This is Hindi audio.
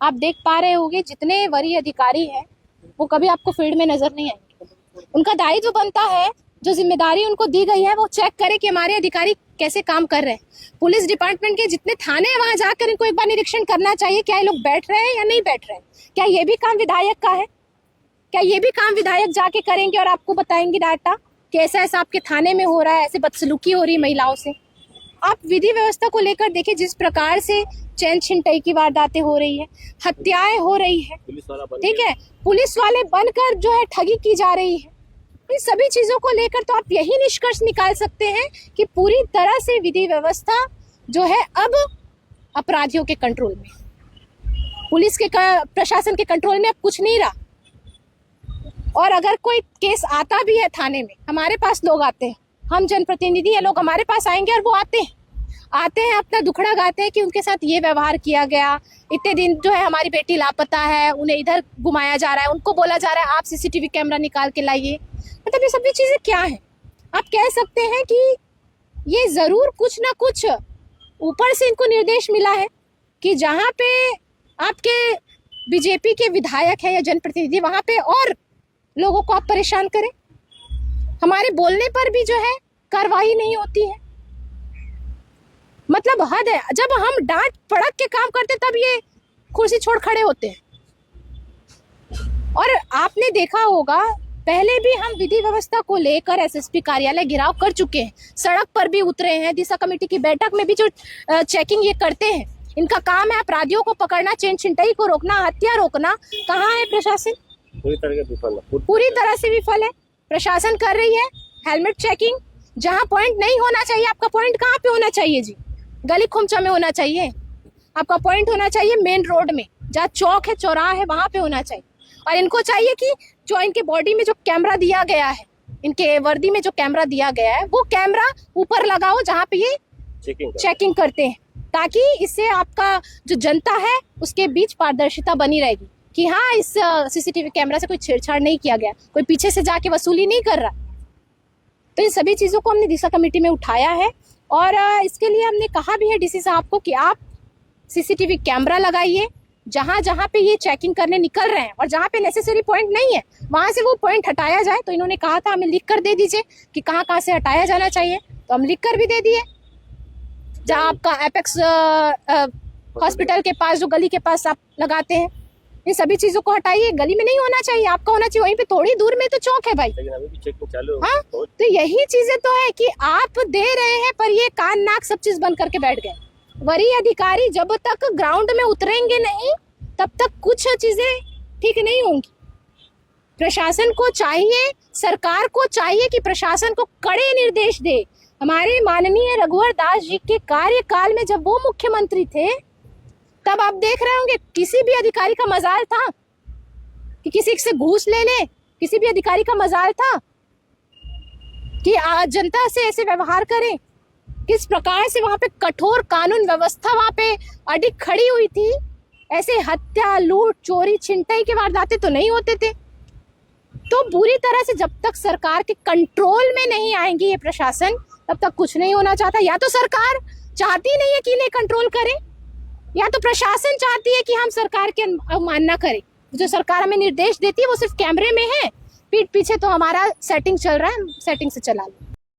आप देख पा रहे होंगे जितने वरीय अधिकारी हैं वो कभी आपको फील्ड में नजर नहीं आएंगे। उनका दायित्व बनता है, जो जिम्मेदारी उनको दी गई है वो चेक करे कि हमारे अधिकारी कैसे काम कर रहे हैं। पुलिस डिपार्टमेंट के जितने थाने हैं वहां जाकर इनको एक बार निरीक्षण करना चाहिए, क्या ये लोग बैठ रहे हैं या नहीं बैठ रहे हैं। क्या ये भी काम विधायक का है? क्या ये भी काम विधायक जाके करेंगे और आपको बताएंगे डाटा कि ऐसा ऐसा आपके थाने में हो रहा है, ऐसे बदसलूकी हो रही है महिलाओं से। आप विधि व्यवस्था को लेकर देखिए, जिस प्रकार से चैन छिनतई की वारदातें हो रही है, हत्याएं हो रही है, ठीक है, पुलिस वाले बनकर जो है ठगी की जा रही है। इन सभी चीजों को लेकर तो आप यही निष्कर्ष निकाल सकते हैं कि पूरी तरह से विधि व्यवस्था जो है अब अपराधियों के कंट्रोल में, पुलिस के प्रशासन के कंट्रोल में अब कुछ नहीं रहा। और अगर कोई केस आता भी है थाने में, हमारे पास लोग आते हैं, हम जनप्रतिनिधि है, लोग हमारे पास आएंगे और वो आते हैं अपना दुखड़ा गाते हैं कि उनके साथ ये व्यवहार किया गया, इतने दिन जो है हमारी बेटी लापता है, उन्हें इधर घुमाया जा रहा है, उनको बोला जा रहा है आप सीसीटीवी कैमरा निकाल के लाइए। मतलब ये सभी चीजें क्या है? आप कह सकते हैं कि ये जरूर कुछ ना कुछ ऊपर से इनको निर्देश मिला है कि जहाँ पे आपके बीजेपी के विधायक है या जनप्रतिनिधि, वहां पे और लोगों को आप परेशान करें। हमारे बोलने पर भी जो है कार्रवाई नहीं होती है, मतलब हद है। जब हम डांट पड़क के काम करते तब ये कुर्सी छोड़ खड़े होते हैं। और आपने देखा होगा पहले भी हम विधि व्यवस्था को लेकर एसएसपी कार्यालय घेराव कर चुके हैं, सड़क पर भी उतरे हैं, दिशा कमेटी की बैठक में भी जो चेकिंग ये करते हैं, इनका काम है अपराधियों को पकड़ना, चैन छिनतई को रोकना, हत्या रोकना। कहाँ है प्रशासन? पूरी तरह से विफल है। प्रशासन कर रही है हेलमेट चेकिंग, जहां पॉइंट नहीं होना चाहिए। आपका पॉइंट कहाँ पे होना चाहिए जी? गली खुमचा में होना चाहिए। आपका पॉइंट होना चाहिए मेन रोड में, जहाँ चौक है, चौराहा है, वहां पे होना चाहिए। और इनको चाहिए कि जो इनके बॉडी में जो कैमरा दिया गया है, इनके वर्दी में जो कैमरा दिया गया है, वो कैमरा ऊपर लगाओ जहाँ पे ये चेकिंग करते हैं, ताकि इससे आपका जो जनता है उसके बीच पारदर्शिता बनी रहेगी कि हाँ इस सीसीटीवी कैमरा से कोई छेड़छाड़ नहीं किया गया, कोई पीछे से जाके वसूली नहीं कर रहा। तो इन सभी चीज़ों को हमने दिशा कमेटी में उठाया है और इसके लिए हमने कहा भी है डीसी साहब को कि आप सीसीटीवी कैमरा लगाइए जहाँ जहाँ पे ये चेकिंग करने निकल रहे हैं, और जहाँ पे नेसेसरी पॉइंट नहीं है वहाँ से वो पॉइंट हटाया जाए। तो इन्होंने कहा था हमें लिख कर दे दीजिए कि कहाँ कहाँ से हटाया जाना चाहिए, तो हम लिख कर भी दे दिए। जहाँ आपका एपेक्स हॉस्पिटल के पास, जो गली के पास आप लगाते हैं, इन सभी चीजों को हटाइए। गली में नहीं होना चाहिए, आपका होना चाहिए वहीं पे, थोड़ी दूर में तो चौक है भाई। लेकिन अभी भी चेकिंग चालू है। हाँ, तो यही चीजें तो है कि आप दे रहे हैं पर ये कान नाक सब चीज बंद करके बैठ गए। वरीय अधिकारी जब तक ग्राउंड में उतरेंगे नहीं तब तक कुछ चीजें ठीक नहीं होंगी। प्रशासन को चाहिए, सरकार को चाहिए कि प्रशासन को कड़े निर्देश दे। हमारे माननीय रघुवर दास जी के कार्यकाल में जब वो मुख्यमंत्री थे तब आप देख रहे होंगे किसी भी अधिकारी का मजाल था कि किसी से घूस ले ले, किसी भी अधिकारी का मजाल था कि जनता से ऐसे व्यवहार करें। किस प्रकार से वहां पे कठोर कानून व्यवस्था वहां पे अडिग खड़ी हुई थी। ऐसे हत्या, लूट, चोरी, छिनतई के वारदातें तो नहीं होते थे। तो पूरी तरह से जब तक सरकार के कंट्रोल में नहीं आएंगी ये प्रशासन, तब तक कुछ नहीं होना चाहता। या तो सरकार चाहती नहीं है कि इन्हें कंट्रोल करे, या तो प्रशासन चाहती है कि हम सरकार की अवमानना करें। जो सरकार हमें निर्देश देती है वो सिर्फ कैमरे में है, पीठ पीछे तो हमारा सेटिंग चल रहा है, सेटिंग से चला लो।